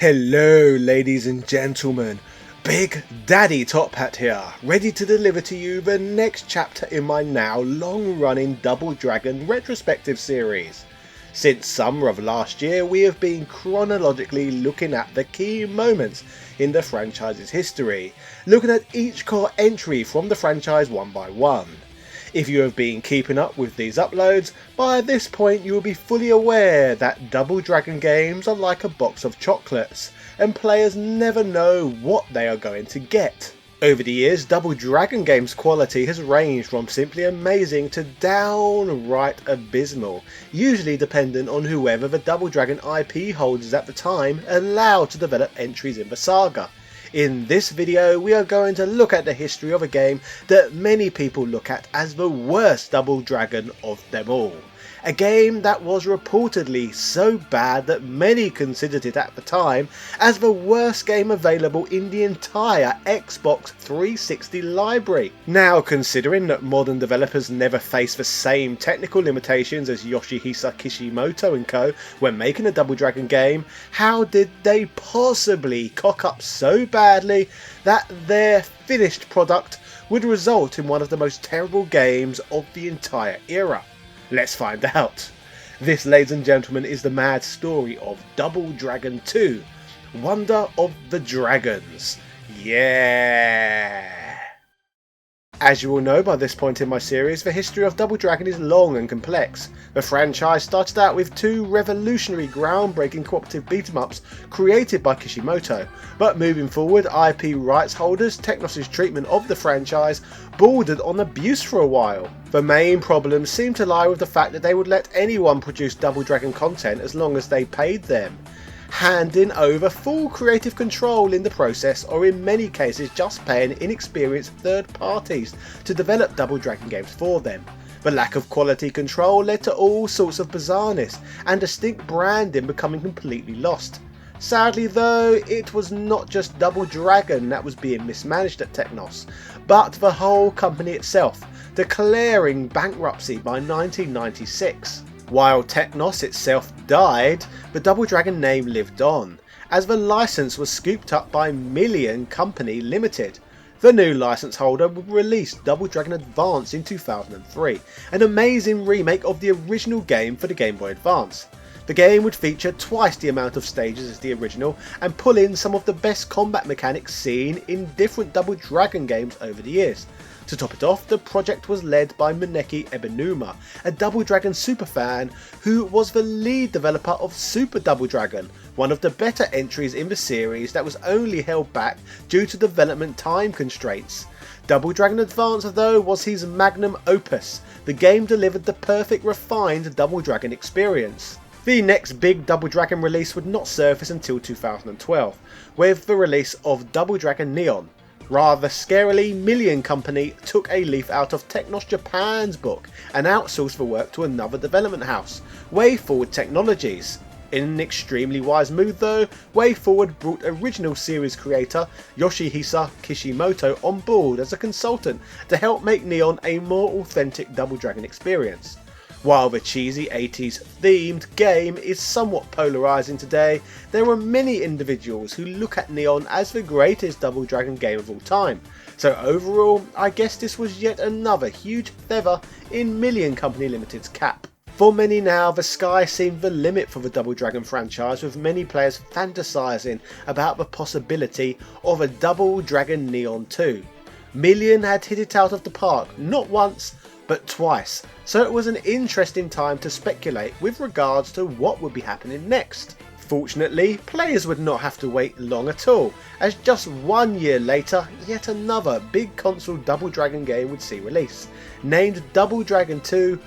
Hello ladies and gentlemen, Big Daddy Top Hat here, ready to deliver to you the next chapter in my now long running Double Dragon retrospective series. Since summer of last year we have been chronologically looking at the key moments in the franchise's history, looking at each core entry from the franchise one by one. If you have been keeping up with these uploads, by this point you will be fully aware that Double Dragon games are like a box of chocolates, and players never know what they are going to get. Over the years, Double Dragon games' quality has ranged from simply amazing to downright abysmal, usually dependent on whoever the Double Dragon IP holders at the time allowed to develop entries in the saga. In this video we are going to look at the history of a game that many people look at as the worst Double Dragon of them all. A game that was reportedly so bad that many considered it at the time as the worst game available in the entire Xbox 360 library. Now, considering that modern developers never face the same technical limitations as Yoshihisa Kishimoto and co. when making a Double Dragon game, how did they possibly cock up so badly that their finished product would result in one of the most terrible games of the entire era? Let's find out. This, ladies and gentlemen, is the mad story of Double Dragon 2, Wonder of the Dragons. Yeah! As you all know by this point in my series, the history of Double Dragon is long and complex. The franchise started out with two revolutionary, groundbreaking cooperative beat-em-ups created by Kishimoto, but moving forward, IP rights holders, Technos' treatment of the franchise bordered on abuse for a while. The main problem seemed to lie with the fact that they would let anyone produce Double Dragon content as long as they paid them, handing over full creative control in the process, or in many cases just paying inexperienced third parties to develop Double Dragon games for them. The lack of quality control led to all sorts of bizarreness and distinct branding becoming completely lost. Sadly though, it was not just Double Dragon that was being mismanaged at Technos, but the whole company itself, declaring bankruptcy by 1996. While Technos itself died, the Double Dragon name lived on, as the license was scooped up by Million Company Limited. The new license holder would release Double Dragon Advance in 2003, an amazing remake of the original game for the Game Boy Advance. The game would feature twice the amount of stages as the original and pull in some of the best combat mechanics seen in different Double Dragon games over the years. To top it off, the project was led by Maneki Ebenuma, a Double Dragon superfan who was the lead developer of Super Double Dragon, one of the better entries in the series that was only held back due to development time constraints. Double Dragon Advance though was his magnum opus. The game delivered the perfect refined Double Dragon experience. The next big Double Dragon release would not surface until 2012, with the release of Double Dragon Neon. Rather scarily, Million Company took a leaf out of Technos Japan's book and outsourced the work to another development house, WayForward Technologies. In an extremely wise move though, WayForward brought original series creator Yoshihisa Kishimoto on board as a consultant to help make Neon a more authentic Double Dragon experience. While the cheesy 80s themed game is somewhat polarising today, there are many individuals who look at Neon as the greatest Double Dragon game of all time. So overall, I guess this was yet another huge feather in Million Company Limited's cap. For many now, the sky seemed the limit for the Double Dragon franchise, with many players fantasising about the possibility of a Double Dragon Neon 2. Million had hit it out of the park, not once, but twice, so it was an interesting time to speculate with regards to what would be happening next. Fortunately, players would not have to wait long at all, as just 1 year later, yet another big console Double Dragon game would see release, named Double Dragon 2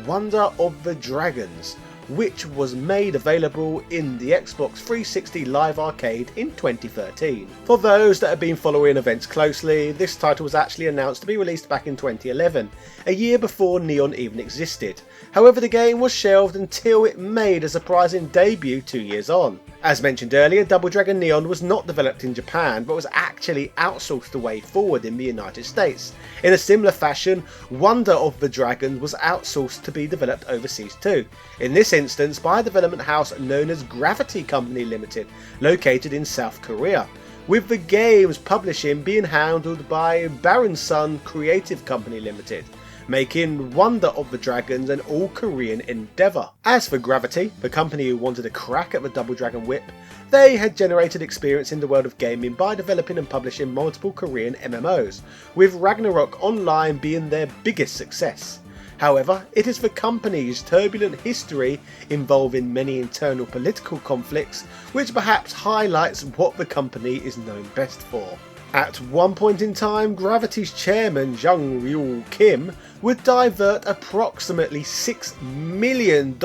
Wonder of the Dragons, which was made available in the Xbox 360 Live Arcade in 2013. For those that have been following events closely, this title was actually announced to be released back in 2011, a year before Neon even existed. However, the game was shelved until it made a surprising debut 2 years on. As mentioned earlier, Double Dragon Neon was not developed in Japan, but was actually outsourced the way forward in the United States. In a similar fashion, Wonder of the Dragons was outsourced to be developed overseas too, in this instance by a development house known as Gravity Company Limited, located in South Korea, with the game's publishing being handled by Baronsun Creative Company Limited, making Wonder of the Dragons an all-Korean endeavour. As for Gravity, the company who wanted a crack at the Double Dragon whip, they had generated experience in the world of gaming by developing and publishing multiple Korean MMOs, with Ragnarok Online being their biggest success. However, it is the company's turbulent history involving many internal political conflicts which perhaps highlights what the company is known best for. At one point in time, Gravity's chairman Jung Ryul Kim would divert approximately $6 million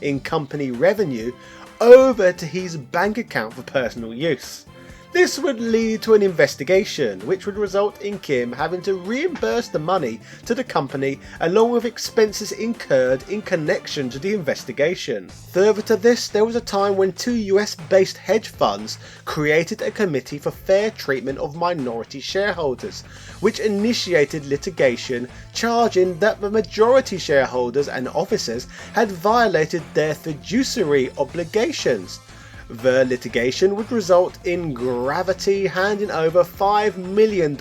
in company revenue over to his bank account for personal use. This would lead to an investigation, which would result in Kim having to reimburse the money to the company along with expenses incurred in connection to the investigation. Further to this, there was a time when two US-based hedge funds created a committee for fair treatment of minority shareholders, which initiated litigation charging that the majority shareholders and officers had violated their fiduciary obligations. The litigation would result in Gravity handing over $5 million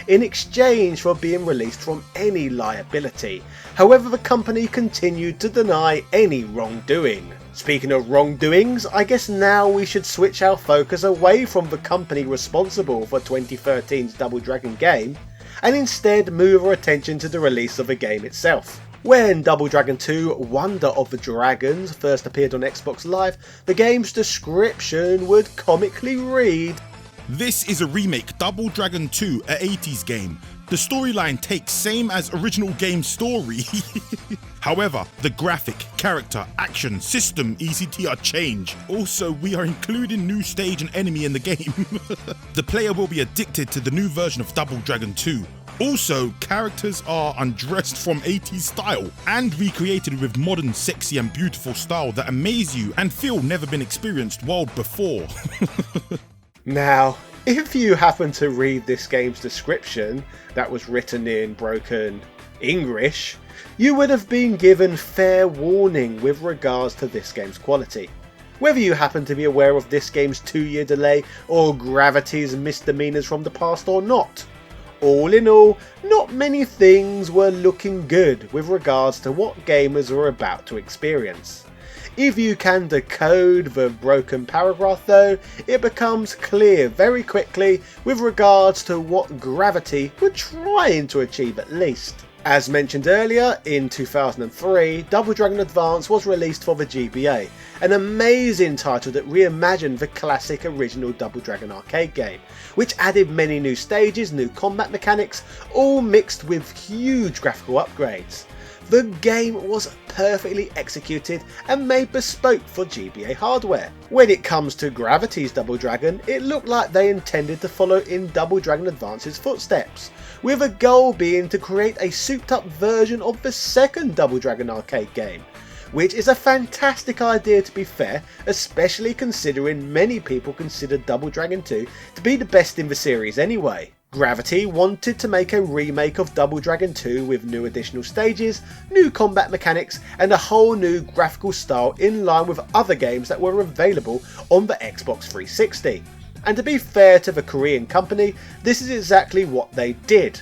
in exchange for being released from any liability. However, the company continued to deny any wrongdoing. Speaking of wrongdoings, I guess now we should switch our focus away from the company responsible for 2013's Double Dragon game, and instead move our attention to the release of the game itself. When Double Dragon 2 Wonder of the Dragons first appeared on Xbox Live, the game's description would comically read, "This is a remake Double Dragon 2, a 80s game. The storyline takes same as original game story. However, the graphic, character, action, system, ECT are changed. Also, we are including new stage and enemy in the game. The player will be addicted to the new version of Double Dragon 2. Also, characters are undressed from 80s style and recreated with modern, sexy and beautiful style that amaze you and feel never been experienced world before." Now, if you happen to read this game's description that was written in broken English, you would have been given fair warning with regards to this game's quality. Whether you happen to be aware of this game's 2-year delay or Gravity's misdemeanors from the past or not, all in all, not many things were looking good with regards to what gamers were about to experience. If you can decode the broken paragraph though, it becomes clear very quickly with regards to what Gravity were trying to achieve at least. As mentioned earlier, in 2003, Double Dragon Advance was released for the GBA, an amazing title that reimagined the classic original Double Dragon arcade game, which added many new stages, new combat mechanics, all mixed with huge graphical upgrades. The game was perfectly executed and made bespoke for GBA hardware. When it comes to Gravity's Double Dragon, it looked like they intended to follow in Double Dragon Advance's footsteps, with a goal being to create a souped up version of the second Double Dragon arcade game, which is a fantastic idea to be fair, especially considering many people consider Double Dragon 2 to be the best in the series anyway. Gravity wanted to make a remake of Double Dragon 2 with new additional stages, new combat mechanics and a whole new graphical style in line with other games that were available on the Xbox 360. And to be fair to the Korean company, this is exactly what they did.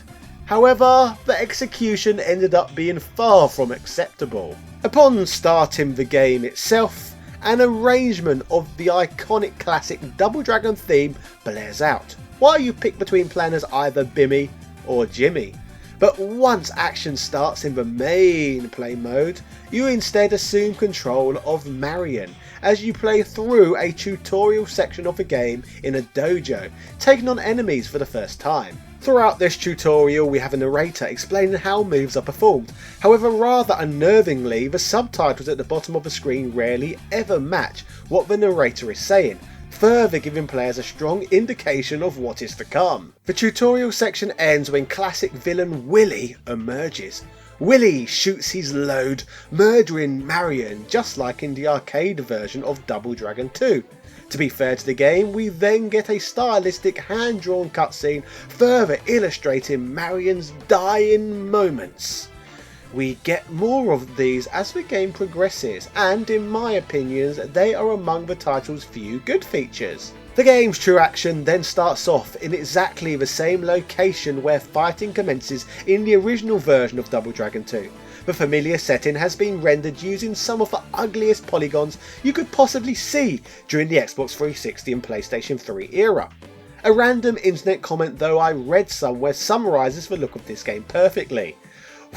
However, the execution ended up being far from acceptable. Upon starting the game itself, an arrangement of the iconic classic Double Dragon theme blares out, while you pick between playing as either Bimmy or Jimmy. But once action starts in the main play mode, you instead assume control of Marion as you play through a tutorial section of the game in a dojo, taking on enemies for the first time. Throughout this tutorial we have a narrator explaining how moves are performed, however rather unnervingly the subtitles at the bottom of the screen rarely ever match what the narrator is saying, further giving players a strong indication of what is to come. The tutorial section ends when classic villain Willy emerges, Willie shoots his load, murdering Marion just like in the arcade version of Double Dragon 2. To be fair to the game, we then get a stylistic hand-drawn cutscene further illustrating Marion's dying moments. We get more of these as the game progresses, and in my opinions they are among the title's few good features. The game's true action then starts off in exactly the same location where fighting commences in the original version of Double Dragon 2. The familiar setting has been rendered using some of the ugliest polygons you could possibly see during the Xbox 360 and PlayStation 3 era. A random internet comment though I read somewhere summarises the look of this game perfectly.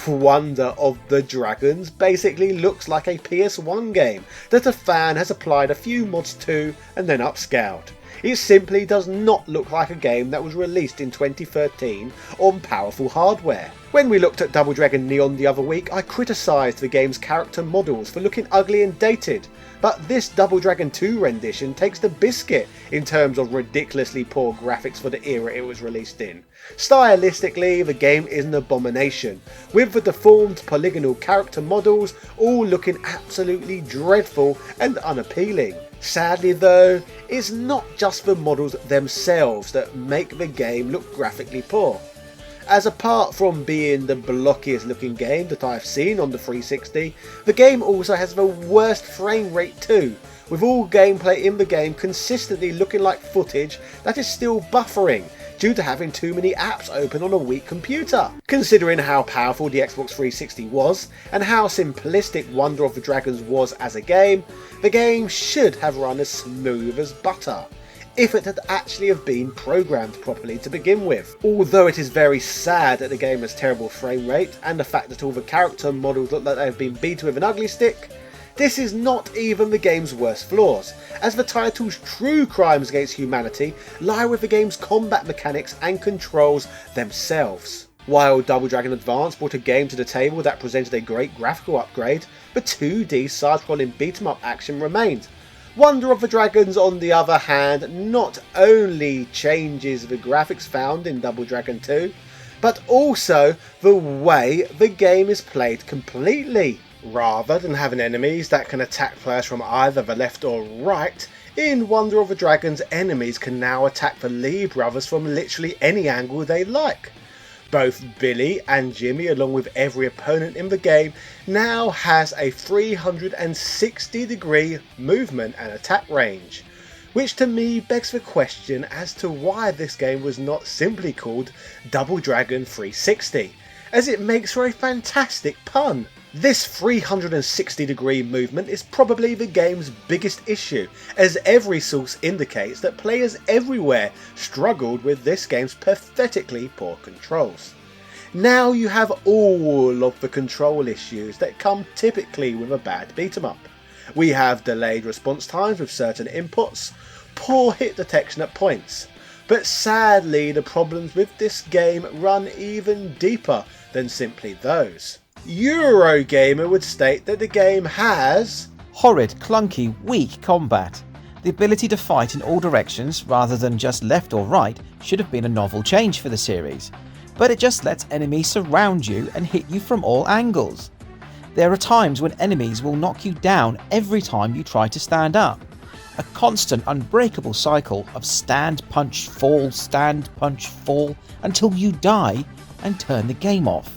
Wonder of the Dragons basically looks like a PS1 game that a fan has applied a few mods to and then upscaled. It simply does not look like a game that was released in 2013 on powerful hardware. When we looked at Double Dragon Neon the other week, I criticised the game's character models for looking ugly and dated, but this Double Dragon 2 rendition takes the biscuit in terms of ridiculously poor graphics for the era it was released in. Stylistically, the game is an abomination, with the deformed polygonal character models all looking absolutely dreadful and unappealing. Sadly though, it's not just the models themselves that make the game look graphically poor, as apart from being the blockiest looking game that I've seen on the 360, the game also has the worst frame rate too, with all gameplay in the game consistently looking like footage that is still buffering due to having too many apps open on a weak computer. Considering how powerful the Xbox 360 was and how simplistic Wonder of the Dragons was as a game, the game should have run as smooth as butter if it had actually have been programmed properly to begin with. Although it is very sad that the game has terrible frame rate and the fact that all the character models look like they have been beaten with an ugly stick, this is not even the game's worst flaws, as the title's true crimes against humanity lie with the game's combat mechanics and controls themselves. While Double Dragon Advance brought a game to the table that presented a great graphical upgrade, the 2D side-scrolling beat-em-up action remained. Wonder of the Dragons, on the other hand, not only changes the graphics found in Double Dragon 2, but also the way the game is played completely. Rather than having enemies that can attack players from either the left or right, in Wonder of the Dragons enemies can now attack the Lee brothers from literally any angle they like. Both Billy and Jimmy, along with every opponent in the game, now has a 360-degree movement and attack range, which to me begs the question as to why this game was not simply called Double Dragon 360, as it makes for a fantastic pun. This 360-degree movement is probably the game's biggest issue, as every source indicates that players everywhere struggled with this game's pathetically poor controls. Now you have all of the control issues that come typically with a bad beat-em-up. We have delayed response times with certain inputs, poor hit detection at points, but sadly the problems with this game run even deeper than simply those. Eurogamer would state that the game has horrid, clunky, weak combat. The ability to fight in all directions rather than just left or right should have been a novel change for the series, but it just lets enemies surround you and hit you from all angles. There are times when enemies will knock you down every time you try to stand up. A constant unbreakable cycle of stand, punch, fall until you die and turn the game off.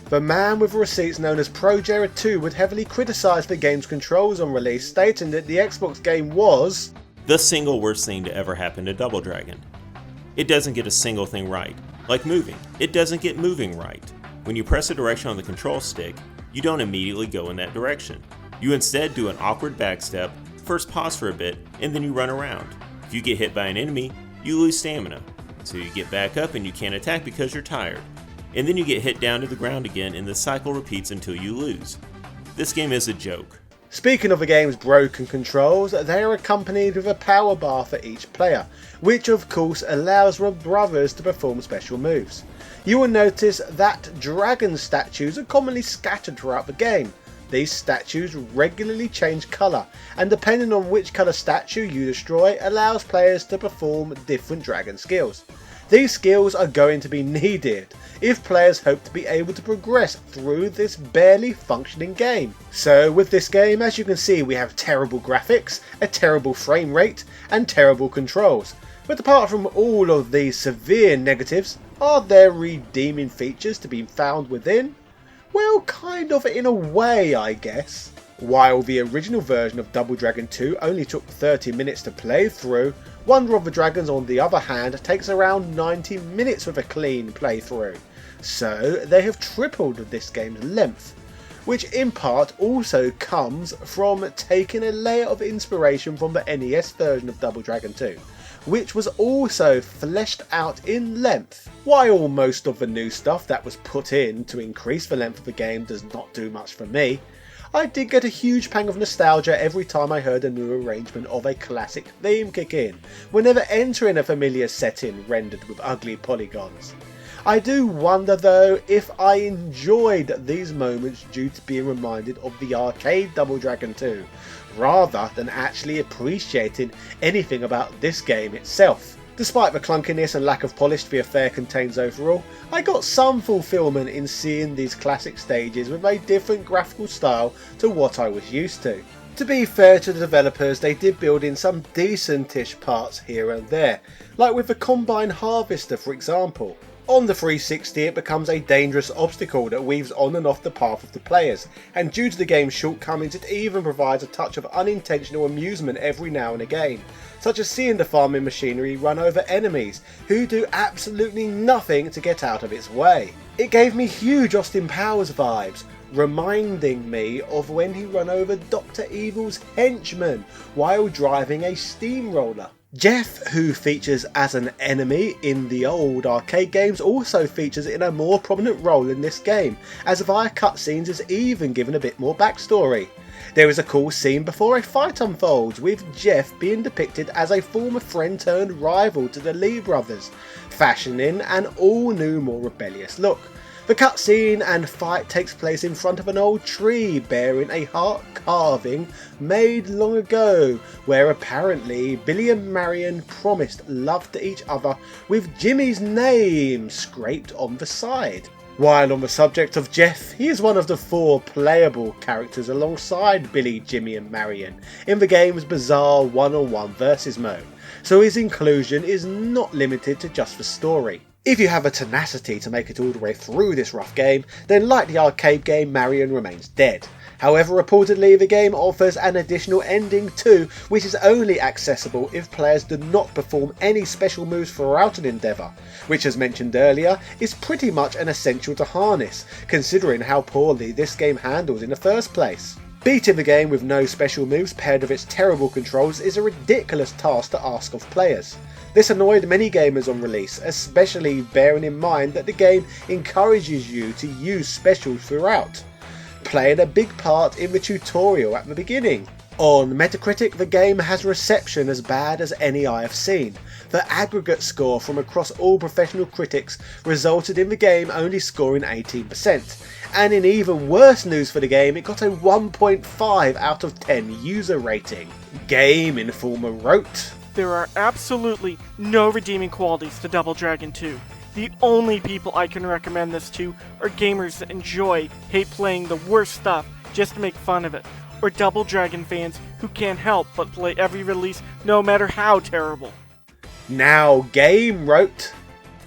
The man with receipts known as ProJera2 would heavily criticise the game's controls on release, stating that the Xbox game was the single worst thing to ever happen to Double Dragon. It doesn't get a single thing right. Like moving, it doesn't get moving right. When you press a direction on the control stick, you don't immediately go in that direction. You instead do an awkward backstep, first pause for a bit, and then you run around. If you get hit by an enemy, you lose stamina, so you get back up and you can't attack because you're tired. And then you get hit down to the ground again and the cycle repeats until you lose. This game is a joke. Speaking of the game's broken controls, they are accompanied with a power bar for each player, which of course allows the brothers to perform special moves. You will notice that dragon statues are commonly scattered throughout the game. These statues regularly change colour, and depending on which colour statue you destroy allows players to perform different dragon skills. These skills are going to be needed if players hope to be able to progress through this barely functioning game. So with this game, as you can see, we have terrible graphics, a terrible frame rate, and terrible controls. But apart from all of these severe negatives, are there redeeming features to be found within? Well, kind of in a way, I guess. While the original version of Double Dragon 2 only took 30 minutes to play through, Wonder of the Dragons on the other hand takes around 90 minutes with a clean playthrough. So they have tripled this game's length, which in part also comes from taking a layer of inspiration from the NES version of Double Dragon 2, which was also fleshed out in length. While most of the new stuff that was put in to increase the length of the game does not do much for me, I did get a huge pang of nostalgia every time I heard a new arrangement of a classic theme kick in, whenever entering a familiar setting rendered with ugly polygons. I do wonder though if I enjoyed these moments due to being reminded of the arcade Double Dragon 2, rather than actually appreciating anything about this game itself. Despite the clunkiness and lack of polish the affair contains overall, I got some fulfillment in seeing these classic stages with a different graphical style to what I was used to. To be fair to the developers, they did build in some decentish parts here and there, like with the Combine Harvester for example. On the 360 it becomes a dangerous obstacle that weaves on and off the path of the players, and due to the game's shortcomings it even provides a touch of unintentional amusement every now and again, such as seeing the farming machinery run over enemies who do absolutely nothing to get out of its way. It gave me huge Austin Powers vibes, reminding me of when he ran over Dr. Evil's henchman while driving a steamroller. Jeff, who features as an enemy in the old arcade games, also features in a more prominent role in this game, as via cutscenes is even given a bit more backstory. There is a cool scene before a fight unfolds, with Jeff being depicted as a former friend turned rival to the Lee brothers, fashioning an all new more rebellious look. The cutscene and fight takes place in front of an old tree bearing a heart carving made long ago, where apparently Billy and Marion promised love to each other with Jimmy's name scraped on the side. While on the subject of Jeff, he is one of the 4 playable characters alongside Billy, Jimmy and Marion in the game's bizarre one-on-one versus mode, so his inclusion is not limited to just the story. If you have a tenacity to make it all the way through this rough game, then like the arcade game, Marion remains dead. However, reportedly the game offers an additional ending too, which is only accessible if players do not perform any special moves throughout an endeavour, which as mentioned earlier is pretty much an essential to harness, considering how poorly this game handles in the first place. Beating the game with no special moves paired with its terrible controls is a ridiculous task to ask of players. This annoyed many gamers on release, especially bearing in mind that the game encourages you to use specials throughout, playing a big part in the tutorial at the beginning. On Metacritic, the game has reception as bad as any I have seen. The aggregate score from across all professional critics resulted in the game only scoring 18%, and in even worse news for the game, it got a 1.5 out of 10 user rating. Game Informer wrote, "There are absolutely no redeeming qualities to Double Dragon 2. The only people I can recommend this to are gamers that hate playing the worst stuff just to make fun of it, or Double Dragon fans who can't help but play every release no matter how terrible." Now Game wrote,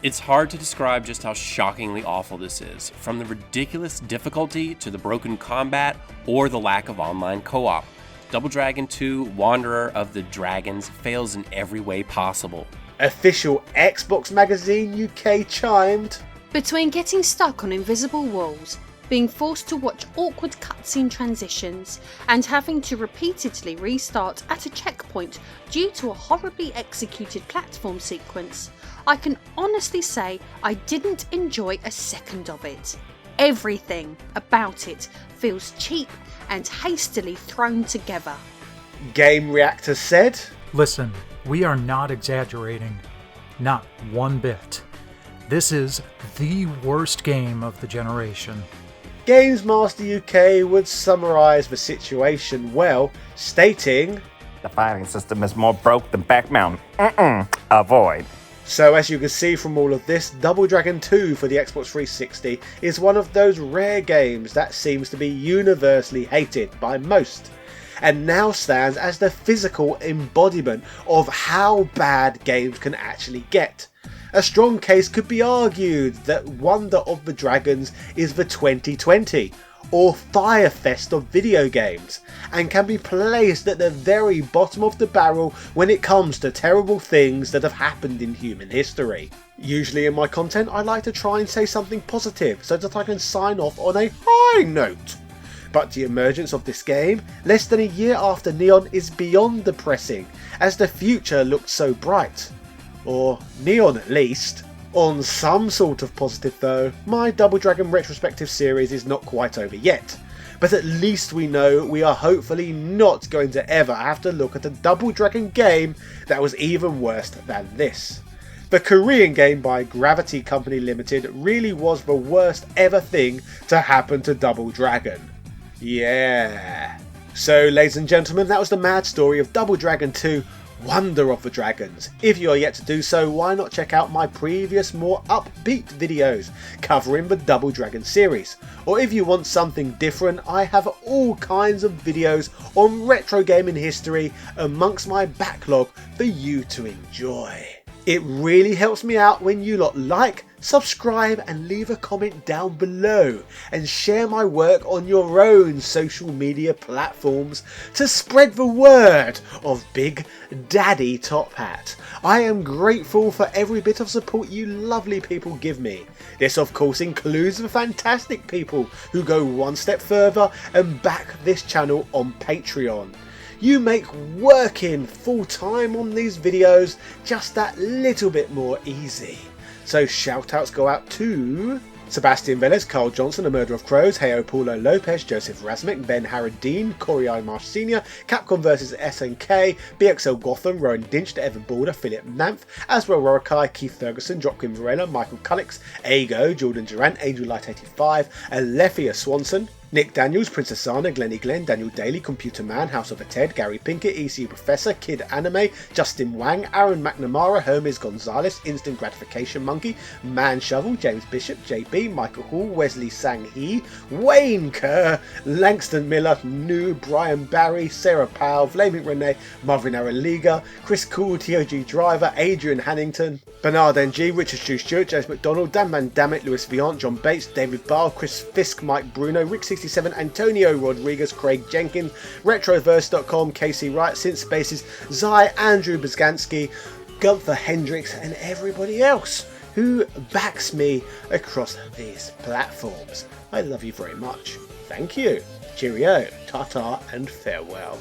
"It's hard to describe just how shockingly awful this is, from the ridiculous difficulty to the broken combat or the lack of online co-op. Double Dragon 2 Wanderer of the Dragons fails in every way possible." Official Xbox Magazine UK chimed, "Between getting stuck on invisible walls, being forced to watch awkward cutscene transitions, and having to repeatedly restart at a checkpoint due to a horribly executed platform sequence, I can honestly say I didn't enjoy a second of it. Everything about it feels cheap and hastily thrown together." Game Reactor said, "Listen, we are not exaggerating. Not one bit. This is the worst game of the generation." Games Master UK would summarise the situation well, stating, "The fighting system is more broke than Back Mountain. Avoid." So as you can see from all of this, Double Dragon 2 for the Xbox 360 is one of those rare games that seems to be universally hated by most, and now stands as the physical embodiment of how bad games can actually get. A strong case could be argued that Wonder of the Dragons is the 2020 or Firefest of video games, and can be placed at the very bottom of the barrel when it comes to terrible things that have happened in human history. Usually in my content I like to try and say something positive so that I can sign off on a high note. But the emergence of this game, less than a year after Neon, is beyond depressing, as the future looks so bright. Or Neon at least. On some sort of positive though, my Double Dragon retrospective series is not quite over yet, but at least we know we are hopefully not going to ever have to look at a Double Dragon game that was even worse than this. The Korean game by Gravity Company Limited really was the worst ever thing to happen to Double Dragon. Yeah. So ladies and gentlemen, that was the mad story of Double Dragon 2 Wonder of the Dragons. If you are yet to do so, why not check out my previous more upbeat videos covering the Double Dragon series. Or if you want something different, I have all kinds of videos on retro gaming history amongst my backlog for you to enjoy. It really helps me out when you lot like, subscribe and leave a comment down below, and share my work on your own social media platforms to spread the word of Big Daddy Top Hat. I am grateful for every bit of support you lovely people give me. This of course includes the fantastic people who go one step further and back this channel on Patreon. You make working full time on these videos just that little bit more easy. So shout outs go out to Sebastian Velez, Carl Johnson, The Murder of Crows, Heyo Paulo Lopez, Joseph Razmik, Ben Harradine, Corey I. Marsh Sr., Capcom vs SNK, BXL Gotham, Rowan Dinch, Evan Balder, Philip Namph, Aswell Rorikai, Keith Ferguson, Dropkin Varela, Michael Cullix, Ago, Jordan Durant, Angel Light 85, Alethea Swanson, Nick Daniels, Princess Anna, Glennie Glenn, Daniel Daly, Computer Man, House of a Ted, Gary Pinkett, ECU Professor, Kid Anime, Justin Wang, Aaron McNamara, Hermes Gonzalez, Instant Gratification Monkey, Man Shovel, James Bishop, JB, Michael Hall, Wesley Sang-hee, Wayne Kerr, Langston Miller, New, Brian Barry, Sarah Powell, Flaming Renee, Marvin Araliga, Chris Cool, TOG Driver, Adrian Hannington, Bernard NG, Richard Stu Stewart, James McDonald, Dan Man Dammit, Lewis Viant, John Bates, David Barr, Chris Fisk, Mike Bruno, Rick 67, Antonio Rodriguez, Craig Jenkins, Retroverse.com, Casey Wright, Synth Spaces, Zai, Andrew Bazgansky, Gunther Hendricks, and everybody else who backs me across these platforms. I love you very much. Thank you. Cheerio, ta-ta, and farewell.